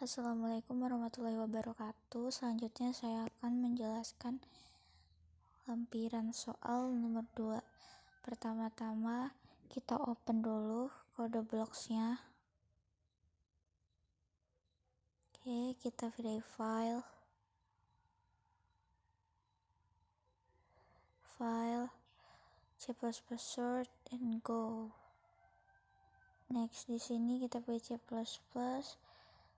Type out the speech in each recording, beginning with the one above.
Assalamualaikum warahmatullahi wabarakatuh. Selanjutnya saya akan menjelaskan lampiran soal nomor 2. Pertama-tama kita open dulu kode blocks-nya. Oke, kita pilih file, C++ sort and go. Next, di sini kita pilih C++.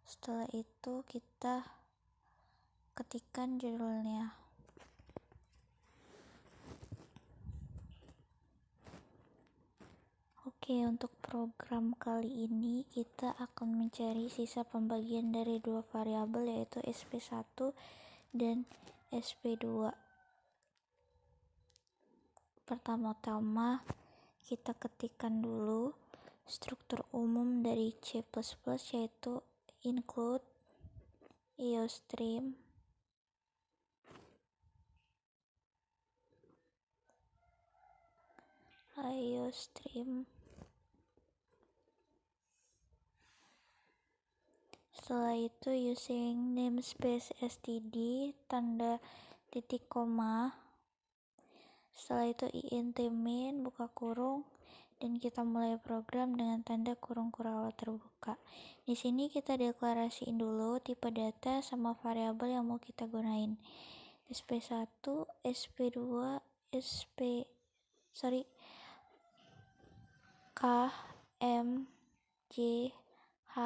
Setelah itu kita ketikkan judulnya. Oke, untuk program kali ini kita akan mencari sisa pembagian dari dua variabel, yaitu sp1 dan sp2. Pertama-tama kita ketikkan dulu struktur umum dari C++, yaitu include iostream, setelah itu using namespace std tanda titik koma, setelah itu int main buka kurung, dan kita mulai program dengan tanda kurung kurawal terbuka. Di sini kita deklarasiin dulu tipe data sama variabel yang mau kita gunain. sp1, sp2, k, m, j, h,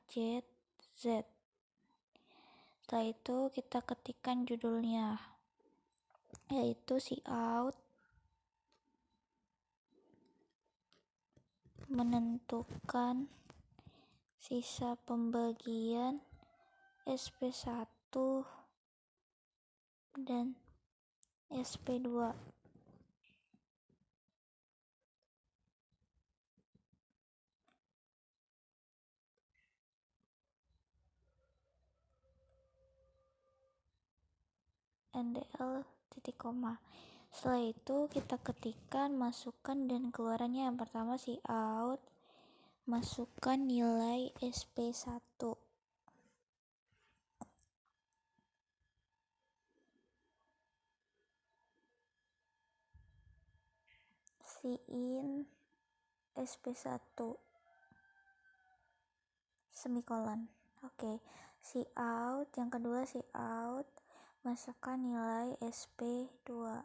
z, z. Setelah itu kita ketikkan judulnya, yaitu cout menentukan sisa pembagian sp1 dan sp2. ndl titik koma. Setelah itu kita ketikkan masukan dan keluarannya. Yang pertama cout masukkan nilai sp1, cin sp1 semikolon. Oke, cout yang kedua cout masukkan nilai sp2,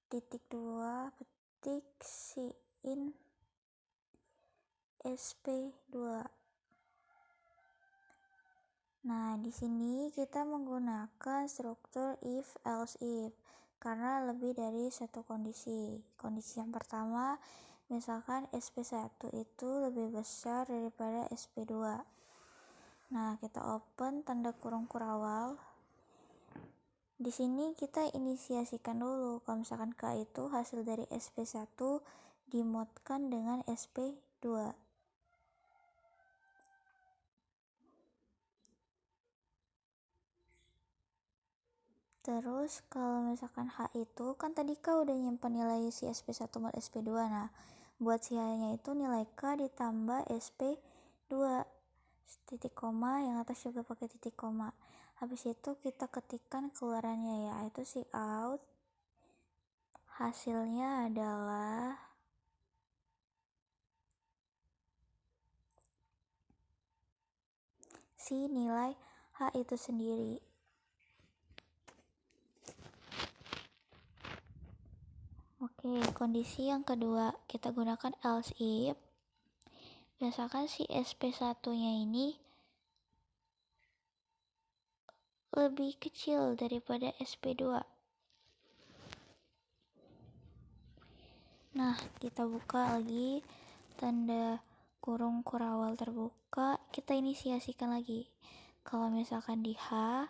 titik 2 petik cin sp2. Nah, di sini kita menggunakan struktur if else if karena lebih dari satu kondisi. Kondisi yang pertama, misalkan sp1 itu lebih besar daripada sp2. Nah, kita open tanda kurung kurawal. Di sini kita inisiasikan dulu kalau misalkan k itu hasil dari sp1 dimodkan dengan sp2. Terus kalau misalkan H itu kan tadi K udah nyimpan nilai si SP1 mod SP2. Nah, buat si H-nya itu nilai K ditambah SP2. Titik koma, yang atas juga pakai titik koma. Habis itu kita ketikkan keluarannya, yaitu si out. Hasilnya adalah si nilai H itu sendiri. Oke, kondisi yang kedua kita gunakan else if. Misalkan si SP1-nya ini lebih kecil daripada SP2. Nah, kita buka lagi tanda kurung kurawal terbuka, kita inisiasikan lagi. Kalau misalkan di H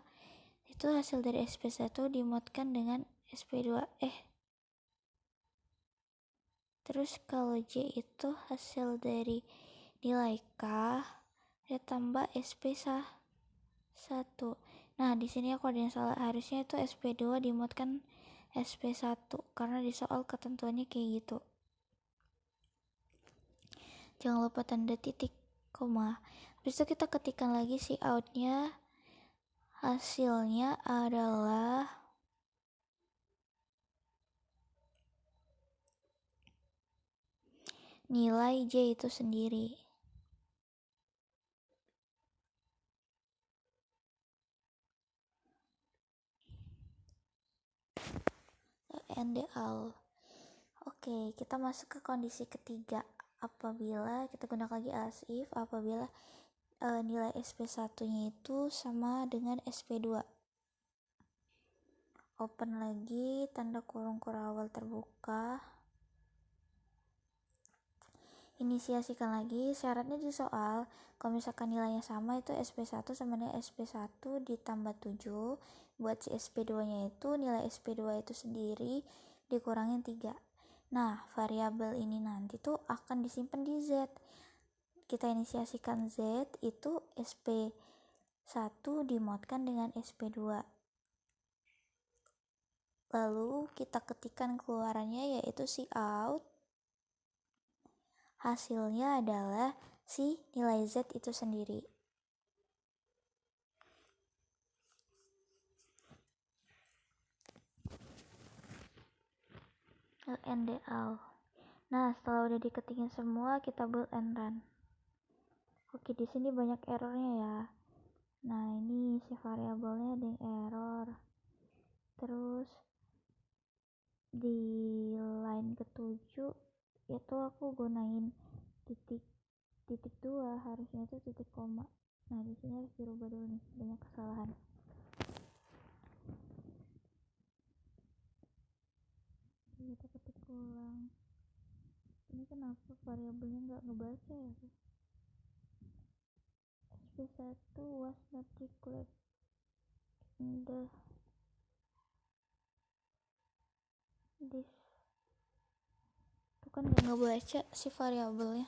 itu hasil dari SP1 dimodkan dengan SP2. Terus kalau J itu hasil dari nilai K ditambah SP1. Nah, di sini aku ada yang salah. Harusnya itu SP2 dimodkan SP1 karena di soal ketentuannya kayak gitu. Jangan lupa tanda titik, koma. Habis itu kita ketikkan lagi si outnya, hasilnya adalah nilai J itu sendiri. And the all. Oke, kita masuk ke kondisi ketiga. Apabila kita gunakan lagi else if, apabila nilai SP1-nya itu sama dengan SP2. Open lagi, tanda kurung kurawal terbuka. Inisiasikan lagi, syaratnya di soal, kalau misalkan nilainya sama itu SP1 sama dengan SP1 ditambah 7. Buat si SP2-nya itu, nilai SP2 itu sendiri dikurangin 3. Nah, variabel ini nanti tuh akan disimpan di Z. Kita inisiasikan Z itu SP1 dimodkan dengan SP2. Lalu kita ketikkan keluarannya yaitu si out. Hasilnya adalah si nilai Z itu sendiri. LNDL. Nah, setelah udah diketikin semua, kita build and run. Oke, di sini banyak errornya ya. Nah, ini si variabelnya ada yang error. Terus di line ke-7 itu aku gunain titik 2, harusnya itu titik koma. Nah, di sini harus dirubah dulu nih, banyak kesalahan. Kita ketik ulang. Ini kenapa variabelnya nggak ngebaca ya? SP1 was not declared in this. Itu kan nggak ngebaca si variabelnya.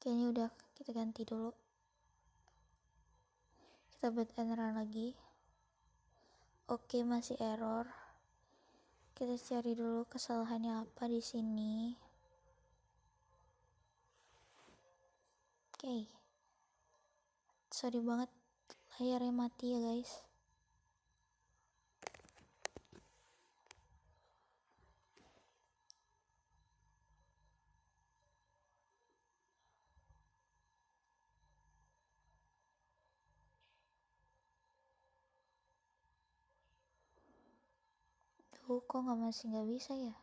Kayaknya udah, kita ganti dulu. Kita build and run lagi. Oke, masih error. Kita cari dulu kesalahannya apa di sini. Oke. Sorry banget layarnya mati ya, guys. Tuh, kok masih nggak bisa ya?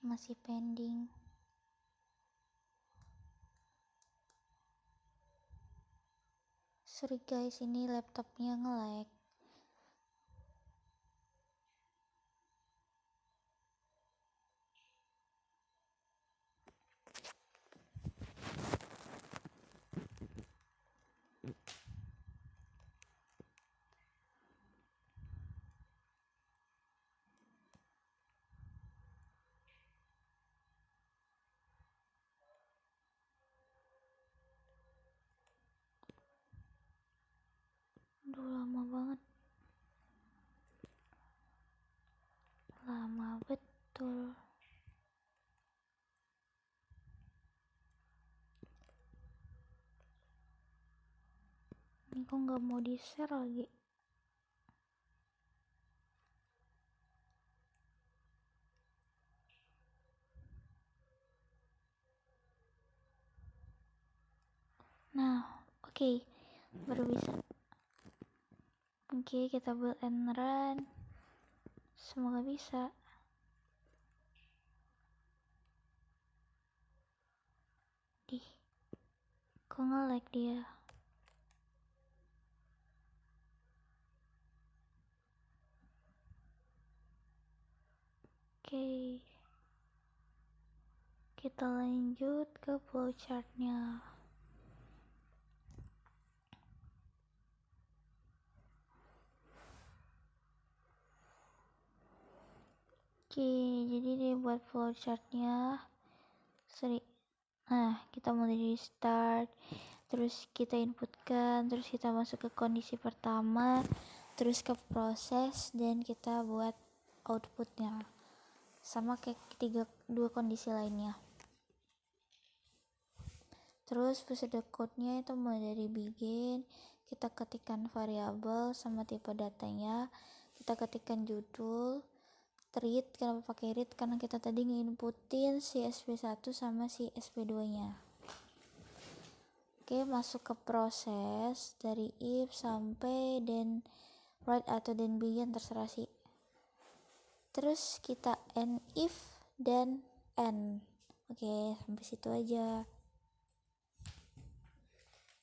Masih pending. Sorry guys, ini laptopnya nge-lag. Aduh, lama banget. Lama betul. Ini kok nggak mau di-share lagi. Nah, oke, baru bisa. Oke, kita build and run. Semoga bisa. Kok nge-lag dia? Oke, Kita lanjut ke flowchartnya. Oke, jadi dibuat flowchartnya. Nah, kita mulai dari start, terus kita inputkan, terus kita masuk ke kondisi pertama, terus ke proses, dan kita buat outputnya. Sama kayak dua kondisi lainnya. Terus procedure code-nya itu mulai dari begin, kita ketikkan variabel sama tipe datanya, kita ketikkan judul, read. Kenapa pakai read? Karena kita tadi nginputin si SP1 sama si SP2 nya. Oke, masuk ke proses dari if sampai then write atau then begin, terserah sih. Terus kita end if dan end. Oke, sampai situ aja.